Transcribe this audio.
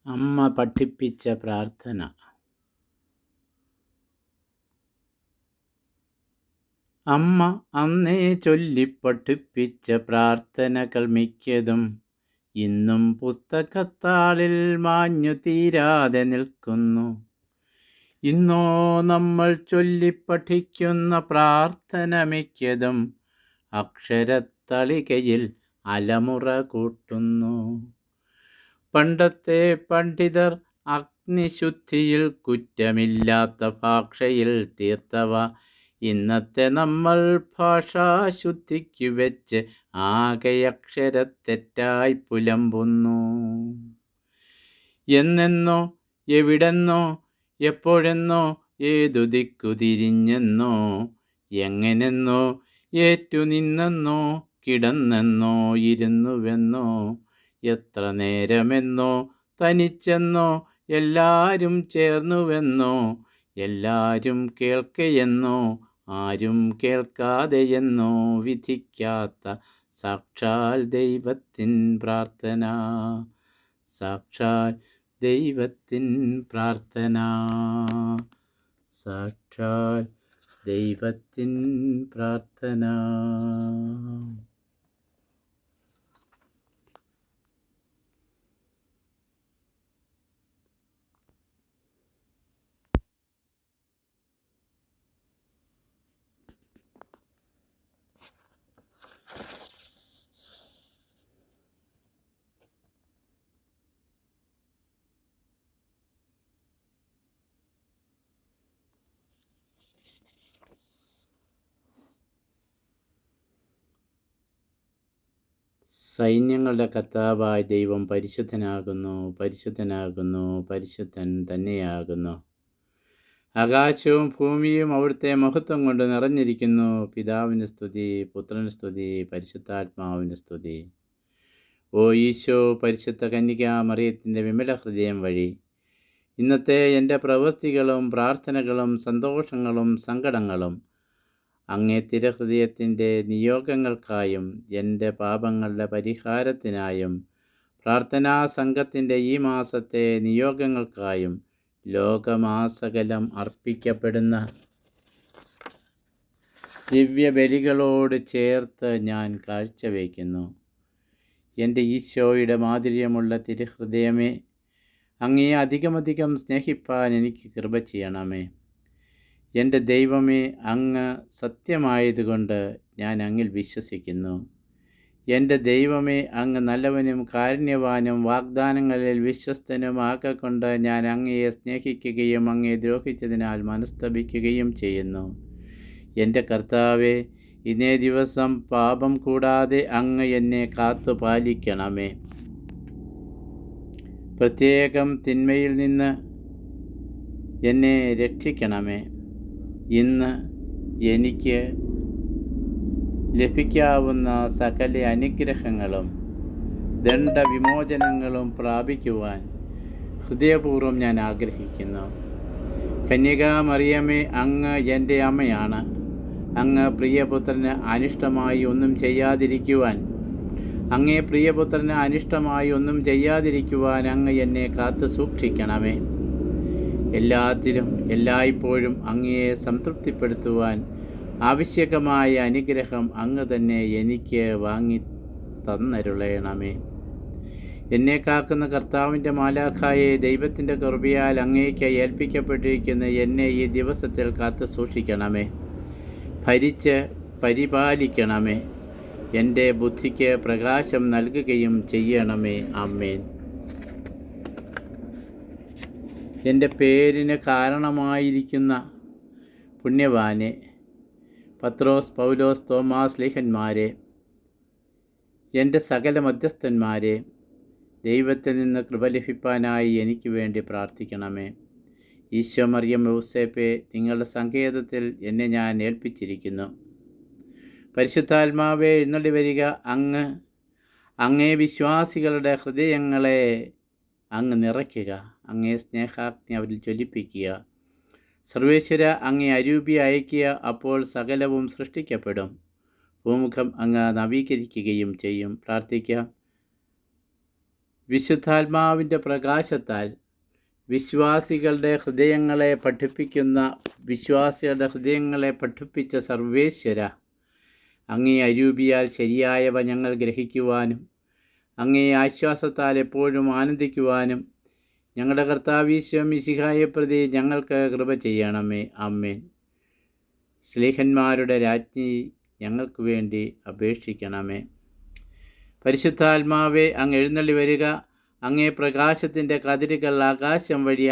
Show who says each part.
Speaker 1: അമ്മ പഠിപ്പിച്ച പ്രാർത്ഥന. അമ്മ അന്നേ ചൊല്ലിപ്പഠിപ്പിച്ച പ്രാർത്ഥനകൾ മിക്കതും ഇന്നും പുസ്തകത്താളിൽ മാഞ്ഞു തീരാതെ നിൽക്കുന്നു. ഇന്നോ നമ്മൾ ചൊല്ലിപ്പഠിക്കുന്ന പ്രാർത്ഥന മിക്കതും അക്ഷരത്തളികയിൽ അലമുറ കൂട്ടുന്നു. പണ്ടത്തെ പണ്ഡിതർ അഗ്നിശുദ്ധിയിൽ കുറ്റമില്ലാത്ത ഭാഷയിൽ തീർത്തവ ഇന്നത്തെ നമ്മൾ ഭാഷാശുദ്ധിക്കു വെച്ച് ആകെ അക്ഷരത്തെറ്റായി പുലമ്പുന്നു. എന്നെന്നോ എവിടെന്നോ എപ്പോഴെന്നോ ഏതു ദിക്കു തിരിഞ്ഞെന്നോ എങ്ങനെന്നോ ഏറ്റുനിന്നെന്നോ കിടന്നെന്നോ ഇരുന്നുവെന്നോ എത്ര നേരമെന്നോ തനിച്ചെന്നോ എല്ലാരും ചേർന്നുവെന്നോ എല്ലാരും കേൾക്കയെന്നോ ആരും കേൾക്കാതെയെന്നോ വിധിക്കാത്ത സാക്ഷാൽ ദൈവത്തിൻ പ്രാർത്ഥന. സാക്ഷാൽ ദൈവത്തിൻ പ്രാർത്ഥന. സാക്ഷാൽ ദൈവത്തിൻ പ്രാർത്ഥന. സൈന്യങ്ങളുടെ കർത്താവായ ദൈവം പരിശുദ്ധനാകുന്നു, പരിശുദ്ധനാകുന്നു, പരിശുദ്ധൻ തന്നെയാകുന്നു. ആകാശവും ഭൂമിയും അവിടുത്തെ മഹത്വം കൊണ്ട് നിറഞ്ഞിരിക്കുന്നു. പിതാവിന് സ്തുതി, പുത്രന് സ്തുതി, പരിശുദ്ധാത്മാവിന് സ്തുതി. ഓ ഈശോ, പരിശുദ്ധ കന്യകാ മറിയത്തിൻ്റെ വിമല ഹൃദയം വഴി ഇന്നത്തെ എൻ്റെ പ്രവൃത്തികളും പ്രാർത്ഥനകളും സന്തോഷങ്ങളും സങ്കടങ്ങളും അങ്ങേ തിരഹൃദയത്തിൻ്റെ നിയോഗങ്ങൾക്കായും എൻ്റെ പാപങ്ങളുടെ പരിഹാരത്തിനായും പ്രാർത്ഥനാ സംഘത്തിൻ്റെ ഈ മാസത്തെ നിയോഗങ്ങൾക്കായും ലോകമാസകലം അർപ്പിക്കപ്പെടുന്ന ദിവ്യബലികളോട് ചേർത്ത് ഞാൻ കാഴ്ചവെക്കുന്നു. എൻ്റെ ഈശോയുടെ മാധുര്യമുള്ള തിരുഹൃദയമേ, അങ്ങയെ അധികമധികം സ്നേഹിപ്പാൻ എനിക്ക് കൃപ ചെയ്യണമേ. എൻ്റെ ദൈവമേ, അങ്ങ് സത്യമായതുകൊണ്ട് ഞാൻ അങ്ങിൽ വിശ്വസിക്കുന്നു. എൻ്റെ ദൈവമേ, അങ്ങ് നല്ലവനും കാരുണ്യവാനും വാഗ്ദാനങ്ങളിൽ വിശ്വസ്തനും ആകൊണ്ട് ഞാൻ അങ്ങയെ സ്നേഹിക്കുകയും അങ്ങയെ ദ്രോഹിച്ചതിനാൽ മനസ്തപിക്കുകയും ചെയ്യുന്നു. എൻ്റെ കർത്താവേ, ഇന്നേ ദിവസം പാപം കൂടാതെ അങ്ങ് എന്നെ കാത്തു പാലിക്കണമേ. പ്രത്യേകം തിന്മയിൽ നിന്ന് എന്നെ രക്ഷിക്കണമേ. ഇന്ന് എനിക്ക് ലഭിക്കാവുന്ന സകല അനുഗ്രഹങ്ങളും ദണ്ഡവിമോചനങ്ങളും പ്രാപിക്കുവാൻ ഹൃദയപൂർവ്വം ഞാൻ ആഗ്രഹിക്കുന്നു. കന്യകാ മറിയമേ, അങ്ങ് എൻ്റെ അമ്മയാണ്. അങ്ങ് പ്രിയപുത്രന് അനിഷ്ടമായി ഒന്നും ചെയ്യാതിരിക്കുവാൻ അങ്ങേ പ്രിയപുത്രന് അനിഷ്ടമായി ഒന്നും ചെയ്യാതിരിക്കുവാൻ അങ്ങ് എന്നെ കാത്തു സൂക്ഷിക്കണമേ. എല്ലാത്തിലും എല്ലായ്പ്പോഴും അങ്ങയെ സംതൃപ്തിപ്പെടുത്തുവാൻ ആവശ്യകമായ അനുഗ്രഹം അങ്ങ് തന്നെ എനിക്ക് വാങ്ങി തന്നരുളയണമേ. എന്നെ കാക്കുന്ന കർത്താവിൻ്റെ മാലാഖായെ ദൈവത്തിൻ്റെ കൃപയാൽ അങ്ങേക്ക് ഏൽപ്പിക്കപ്പെട്ടിരിക്കുന്ന എന്നെ ഈ ദിവസത്തിൽ കാത്തു സൂക്ഷിക്കണമേ. ഭരിച്ച് പരിപാലിക്കണമേ. എൻ്റെ ബുദ്ധിക്ക് പ്രകാശം നൽകുകയും ചെയ്യണമേ. ആമേൻ. എൻ്റെ പേരിന് കാരണമായിരിക്കുന്ന പുണ്യവാനെ, പത്രോസ്, പൗലോസ്, തോമാസ് ലേഖന്മാരെ, എൻ്റെ സകല മധ്യസ്ഥന്മാരെ, ദൈവത്തിൽ നിന്ന് കൃപ ലഭിപ്പാനായി എനിക്ക് വേണ്ടി പ്രാർത്ഥിക്കണമേ. ഈശോ, മറിയം, യൗസേപ്പെ, നിങ്ങളുടെ സങ്കേതത്തിൽ എന്നെ ഞാൻ ഏൽപ്പിച്ചിരിക്കുന്നു. പരിശുദ്ധാത്മാവേ, എഴുന്നള്ളി വരിക. അങ്ങേ വിശ്വാസികളുടെ ഹൃദയങ്ങളെ അങ്ങ് നിറയ്ക്കുക. അങ്ങേ സ്നേഹാഗ്നി അവരിൽ ജ്വലിപ്പിക്കുക. സർവേശ്വര, അങ്ങേ അരൂപി അയക്കുക. അപ്പോൾ സകലവും സൃഷ്ടിക്കപ്പെടും. ഭൂമുഖം അങ്ങ് നവീകരിക്കുകയും ചെയ്യും. പ്രാർത്ഥിക്കാം. വിശുദ്ധാത്മാവിൻ്റെ പ്രകാശത്താൽ വിശ്വാസികളുടെ ഹൃദയങ്ങളെ പഠിപ്പിച്ച സർവേശ്വര, അങ്ങേ അരൂപിയാൽ ശരിയായവ ഞങ്ങൾ ഗ്രഹിക്കുവാനും അങ്ങേ ആശ്വാസത്താൽ എപ്പോഴും ആനന്ദിക്കുവാനും ഞങ്ങളുടെ കർത്താവീശോ മിശിഹായെ പ്രതി ഞങ്ങൾക്ക് കൃപ ചെയ്യണമേ. ആമേൻ. ശ്ലീഹന്മാരുടെ രാജ്ഞി ഞങ്ങൾക്ക് വേണ്ടി അപേക്ഷിക്കണമേ. പരിശുദ്ധാത്മാവേ, അങ്ങ് എഴുന്നള്ളി വരിക. അങ്ങേ പ്രകാശത്തിൻ്റെ കതിരുകൾ ആകാശം വഴി